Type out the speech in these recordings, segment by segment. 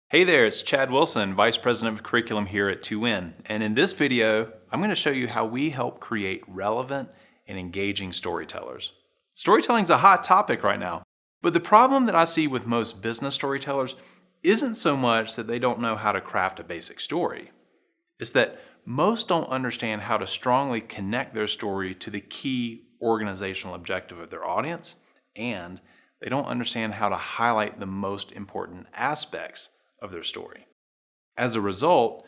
Hey there, it's Chad Wilson, Vice President of Curriculum here at 2Win. And in this video, I'm going to show you how we help create relevant and engaging storytellers. Storytelling is a hot topic right now, but the problem that I see with most business storytellers isn't so much that they don't know how to craft a basic story. It's that most don't understand how to strongly connect their story to the key organizational objective of their audience, and they don't understand how to highlight the most important aspects of their story. As a result,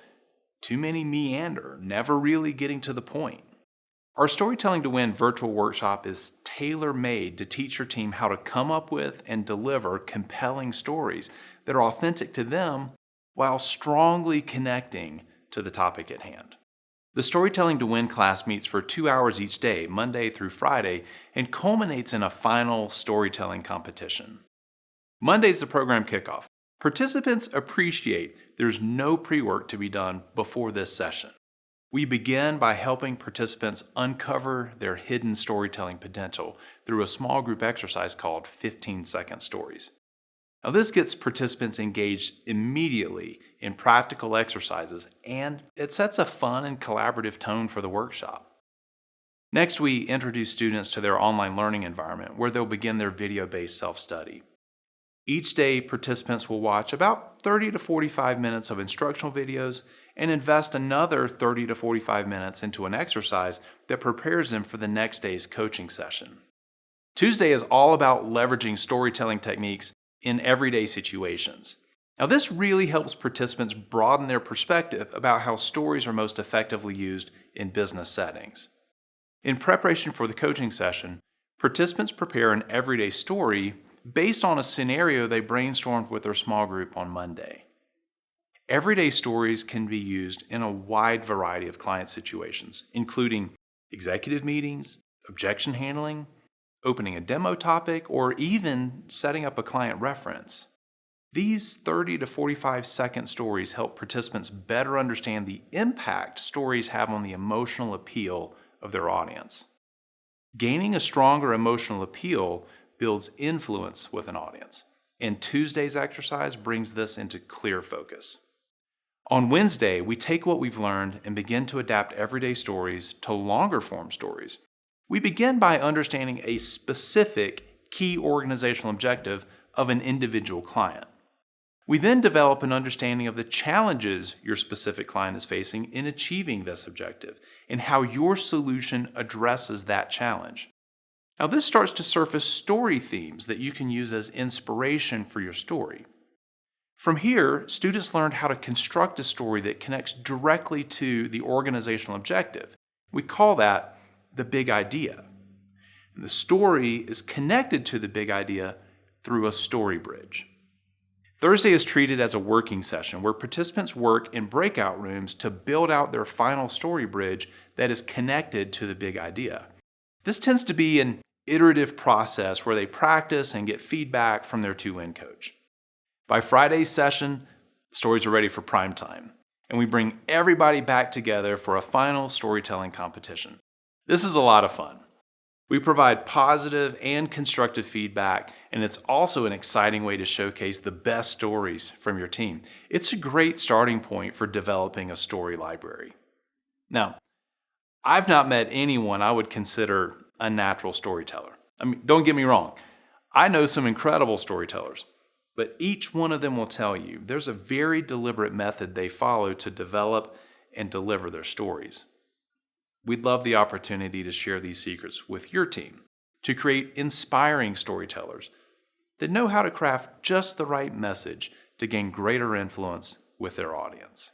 too many meander, never really getting to the point. Our Storytelling2Win virtual workshop is tailor-made to teach your team how to come up with and deliver compelling stories that are authentic to them while strongly connecting to the topic at hand. The Storytelling2Win class meets for 2 hours each day, Monday through Friday, and culminates in a final storytelling competition. Monday's the program kickoff. Participants appreciate there's no pre-work to be done before this session. We begin by helping participants uncover their hidden storytelling potential through a small group exercise called 15-second stories. Now, this gets participants engaged immediately in practical exercises, and it sets a fun and collaborative tone for the workshop. Next, we introduce students to their online learning environment where they'll begin their video-based self-study. Each day, participants will watch about 30 to 45 minutes of instructional videos and invest another 30 to 45 minutes into an exercise that prepares them for the next day's coaching session. Tuesday is all about leveraging storytelling techniques in everyday situations. Now, this really helps participants broaden their perspective about how stories are most effectively used in business settings. In preparation for the coaching session, participants prepare an everyday story based on a scenario they brainstormed with their small group on Monday. Everyday stories can be used in a wide variety of client situations, including executive meetings, objection handling, opening a demo topic, or even setting up a client reference. These 30 to 45 second stories help participants better understand the impact stories have on the emotional appeal of their audience. Gaining a stronger emotional appeal builds influence with an audience, and Tuesday's exercise brings this into clear focus. On Wednesday, we take what we've learned and begin to adapt everyday stories to longer form stories. We begin by understanding a specific key organizational objective of an individual client. We then develop an understanding of the challenges your specific client is facing in achieving this objective and how your solution addresses that challenge. Now, this starts to surface story themes that you can use as inspiration for your story. From here, students learn how to construct a story that connects directly to the organizational objective. We call that the big idea. And the story is connected to the big idea through a story bridge. Thursday is treated as a working session where participants work in breakout rooms to build out their final story bridge that is connected to the big idea. This tends to be an iterative process where they practice and get feedback from their 2Win coach. By Friday's session, stories are ready for prime time, and we bring everybody back together for a final storytelling competition. This is a lot of fun. We provide positive and constructive feedback, and it's also an exciting way to showcase the best stories from your team. It's a great starting point for developing a story library. Now, I've not met anyone I would consider a natural storyteller. I mean, don't get me wrong. I know some incredible storytellers, but each one of them will tell you there's a very deliberate method they follow to develop and deliver their stories. We'd love the opportunity to share these secrets with your team to create inspiring storytellers that know how to craft just the right message to gain greater influence with their audience.